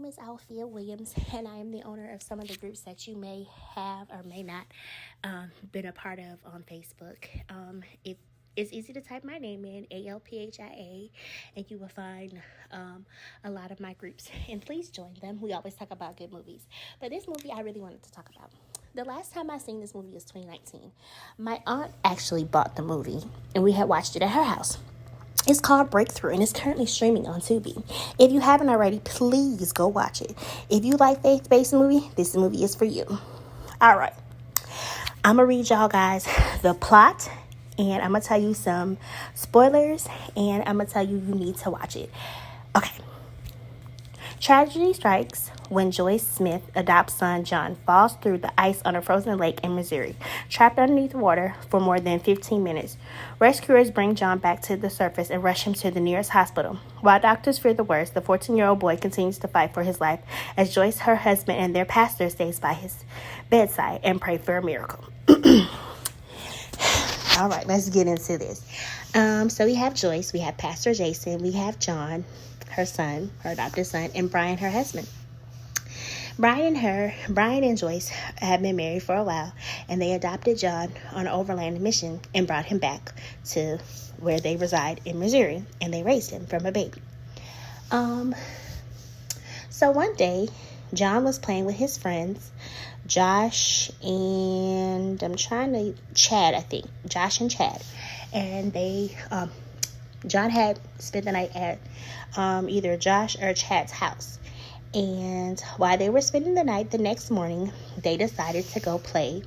is Althea Williams, and I am the owner of some of the groups that you may have or may not been a part of on Facebook. If it's easy to type my name in, ALPHIA, and you will find a lot of my groups. And please join them. We always talk about good movies. But this movie I really wanted to talk about. The last time I seen this movie was 2019. My aunt actually bought the movie, and we had watched it at her house. It's called Breakthrough, and it's currently streaming on Tubi. If you haven't already, please go watch it. If you like faith-based movie, this movie is for you. All right. I'm going to read y'all guys the plot, and I'm going to tell you some spoilers, and I'm going to tell you need to watch it. Okay. Tragedy strikes when Joyce Smith, adopts son John, falls through the ice on a frozen lake in Missouri, trapped underneath water for more than 15 minutes. Rescuers bring John back to the surface and rush him to the nearest hospital. While doctors fear the worst, the 14-year-old boy continues to fight for his life as Joyce, her husband, and their pastor stays by his bedside and pray for a miracle. All right, let's get into this. So we have Joyce, we have Pastor Jason, we have John, her son, her adopted son, and Brian, her husband. Brian and Joyce have been married for a while, and they adopted John on an overland mission and brought him back to where they reside in Missouri, and they raised him from a baby. So one day, John was playing with his friends, Josh and Chad, I think. Josh and Chad. And John had spent the night at either Josh or Chad's house. And while they were spending the night, the next morning, they decided to go play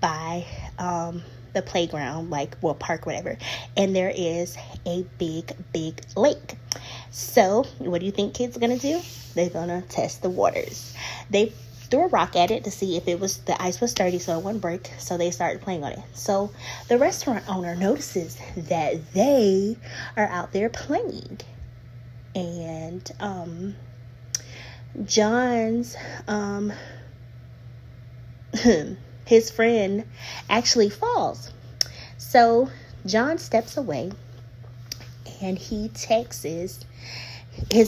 by the playground, park, whatever. And there is a big, big lake. So what do you think kids are going to do? They're going to test the waters. They threw a rock at it to see if the ice was sturdy so it wouldn't break. So they started playing on it. So the restaurant owner notices that they are out there playing. And John's his friend actually falls. So John steps away and his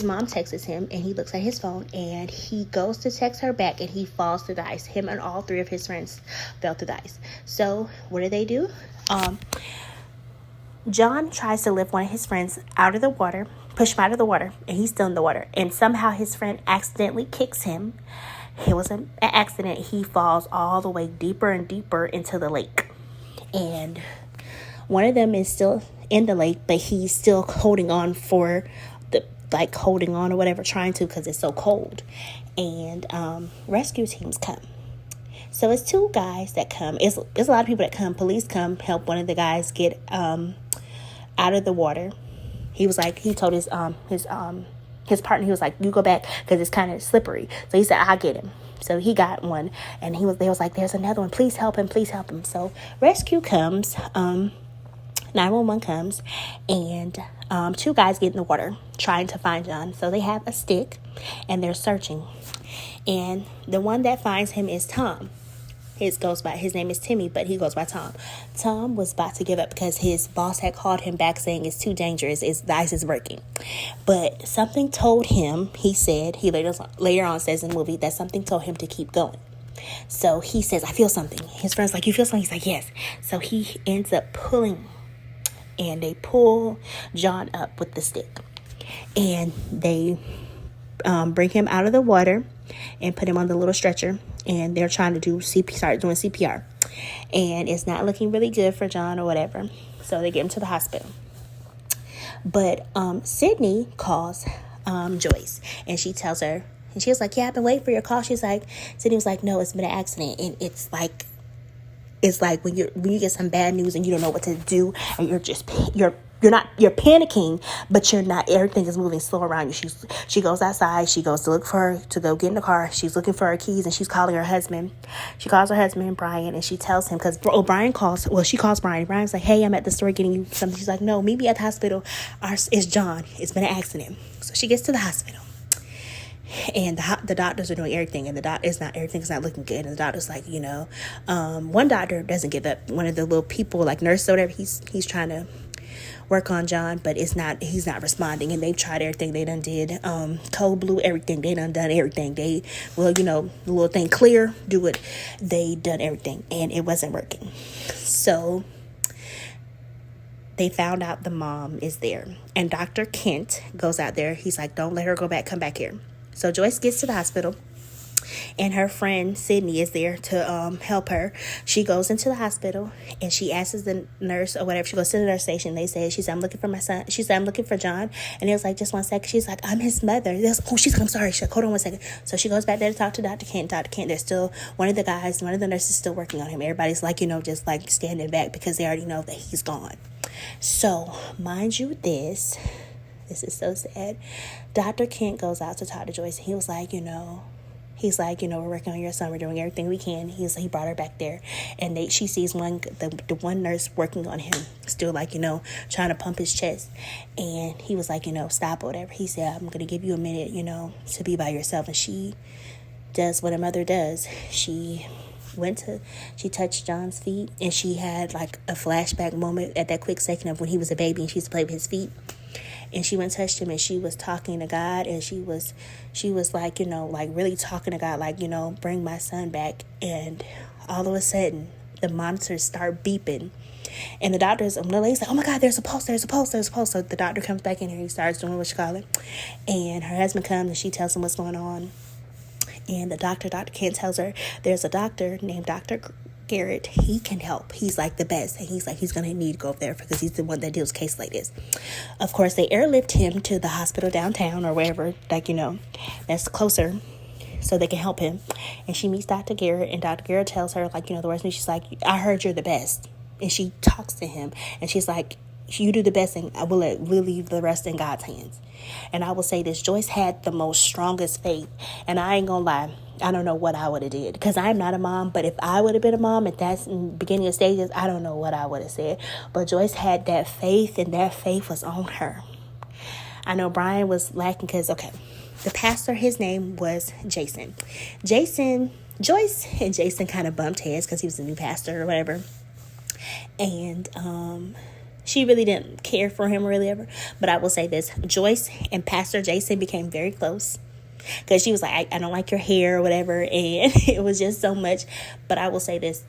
mom texts him, and he looks at his phone, and he goes to text her back, and he falls through the ice. Him and all three of his friends fell through the ice. So what do? John tries to lift one of his friends out of the water, push him out of the water, and he's still in the water. And somehow his friend accidentally kicks him. It was an accident. He falls all the way deeper and deeper into the lake. And one of them is still in the lake, but he's still holding on or whatever, trying to, because it's so cold. And rescue teams come. So it's two guys that come. It's a lot of people that come. Police come help one of the guys get out of the water. He told his partner, he was like, you go back because it's kind of slippery. So he said, I'll get him. So he got one, and they was like, there's another one. Please help him. So rescue comes, 911 comes, and two guys get in the water trying to find John. So they have a stick, and they're searching. And the one that finds him is Tom. His name is Timmy, but he goes by Tom. Tom was about to give up because his boss had called him back saying it's too dangerous. The ice is breaking. But something told him, he later on says in the movie, that something told him to keep going. So he says, I feel something. His friend's like, you feel something? He's like, yes. So he ends up pulling, and they pull John up with the stick. And they bring him out of the water and put him on the little stretcher, and they're trying to start doing CPR, and it's not looking really good for John or whatever, so they get him to the hospital. But Sydney calls Joyce, and she tells her, and she was like, yeah, I've been waiting for your call. Sydney was like, no, it's been an accident. And it's like when you get some bad news and you don't know what to do, and you're panicking, but you're not. Everything is moving slow around you. She goes outside. She goes to go get in the car. She's looking for her keys, and she's calling her husband. She calls her husband, Brian, and she tells him, she calls Brian. Brian's like, hey, I'm at the store getting you something. She's like, no, meet me at the hospital. It's John. It's been an accident. So she gets to the hospital. And the doctors are doing everything, and everything's not looking good. And the doctor's like, one doctor doesn't give up. One of the little people, like nurse or whatever, he's trying to work on John, but he's not responding. And they've tried everything. They done did cold blue, everything. They done everything. They, well, the little thing clear, do it. They done everything, and it wasn't working. So they found out the mom is there, and Dr. Kent goes out there. He's like, don't let her go back, come back here. So Joyce gets to the hospital, and her friend Sydney is there to help her. She goes into the hospital, and she asks the nurse or whatever. She goes to the nurse station. She said, I'm looking for my son. She said, I'm looking for John. And it was like, just 1 second. She's like, I'm his mother. She's like, I'm sorry. She's like, hold on 1 second. So she goes back there to talk to Dr. Kent. Dr. Kent, there's still one of the nurses still working on him. Everybody's like, just like standing back because they already know that he's gone. So, mind you, this is so sad. Dr. Kent goes out to talk to Joyce, and he was like, we're working on your son. We're doing everything we can. He brought her back there, and she sees the one nurse working on him, still trying to pump his chest. And he was like, stop or whatever. He said, I'm going to give you a minute, to be by yourself. And she does what a mother does. She touched John's feet, and she had like a flashback moment at that quick second of when he was a baby and she used to play with his feet. And she went and touched him, and she was talking to God, and she was like, really talking to God, like, bring my son back. And all of a sudden, the monitors start beeping, and the lady's like, oh my God, there's a pulse. So the doctor comes back in here, he starts doing what you call it, and her husband comes, and she tells him what's going on. And Dr. Kent tells her there's a doctor named Dr. Garrett. He can help. He's like the best. And he's like, he's going to need to go over there because he's the one that deals with cases like this. Of course, they airlift him to the hospital downtown or wherever, that's closer so they can help him. And she meets Dr. Garrett, and Dr. Garrett tells her, the worst news. She's like, I heard you're the best. And she talks to him, and she's like, you do the best, and we'll leave the rest in God's hands. And I will say this, Joyce had the most strongest faith, and I ain't gonna lie, I don't know what I would have did, because I'm not a mom. But if I would have been a mom at that beginning of stages, I don't know what I would have said. But Joyce had that faith, and that faith was on her. I know Brian was lacking because, the pastor, his name was Jason. Joyce and Jason kind of bumped heads because he was a new pastor or whatever. And she really didn't care for him really ever. But I will say this, Joyce and Pastor Jason became very close. Because she was like, I don't like your hair or whatever. And it was just so much. But I will say this,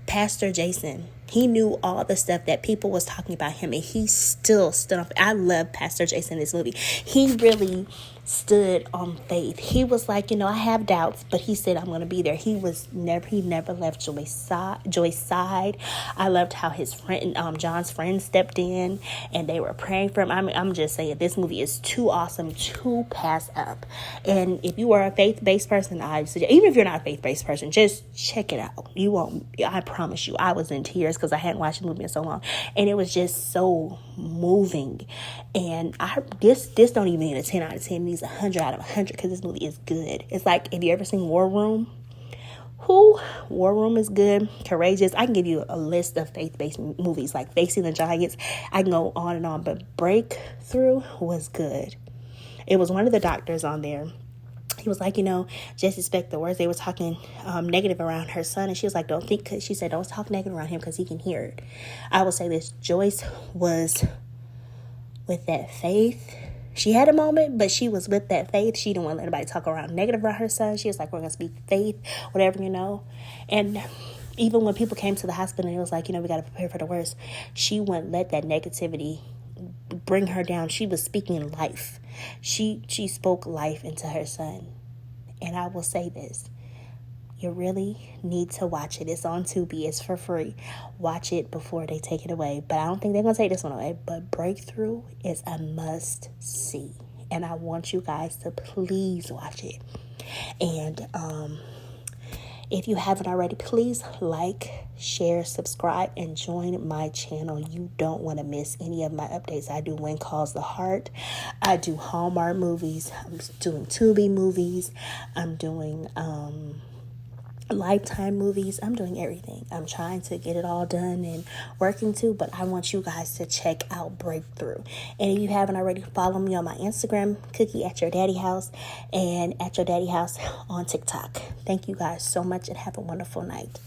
Pastor Jason, he knew all the stuff that people was talking about him. And he still stood up. I love Pastor Jason in this movie. He really stood on faith. He was like, I have doubts, but he said, I'm going to be there. He never left Joyce's side. I loved how his friend, John's friend, stepped in, and they were praying for him. I'm just saying, this movie is too awesome to pass up. And if you are a faith-based person, I suggest, even if you're not a faith-based person, just check it out. You won't, I promise you, I was in tears because I hadn't watched the movie in so long, and it was just so moving. And this don't even need a 10 out of 10. It needs 100 out of 100 because this movie is good. It's like, have you ever seen War Room? War Room is good. Courageous. I can give you a list of faith-based movies like Facing the Giants. I can go on and on, but Breakthrough was good. It was one of the doctors on there. He was like, just expect the words. They were talking negative around her son, and she was like, she said, don't talk negative around him because he can hear it. I will say this, Joyce was with that faith. She had a moment, but she was with that faith. She didn't want to let anybody talk around negative about her son. She was like, we're going to speak faith, whatever, And even when people came to the hospital, and it was like, we got to prepare for the worst, she wouldn't let that negativity bring her down. She was speaking life. She spoke life into her son. And I will say this, you really need to watch it. It's on Tubi. It's for free. Watch it before they take it away. But I don't think they're going to take this one away. But Breakthrough is a must see. And I want you guys to please watch it. And if you haven't already, please like, share, subscribe, and join my channel. You don't want to miss any of my updates. I do When Calls the Heart. I do Hallmark movies. I'm doing Tubi movies. I'm doing Lifetime movies. I'm doing everything. I'm trying to get it all done and working too, but I want you guys to check out Breakthrough. And if you haven't already, follow me on my Instagram, Cookie at Your Daddy House, and at Your Daddy House on TikTok. Thank you guys so much, and have a wonderful night.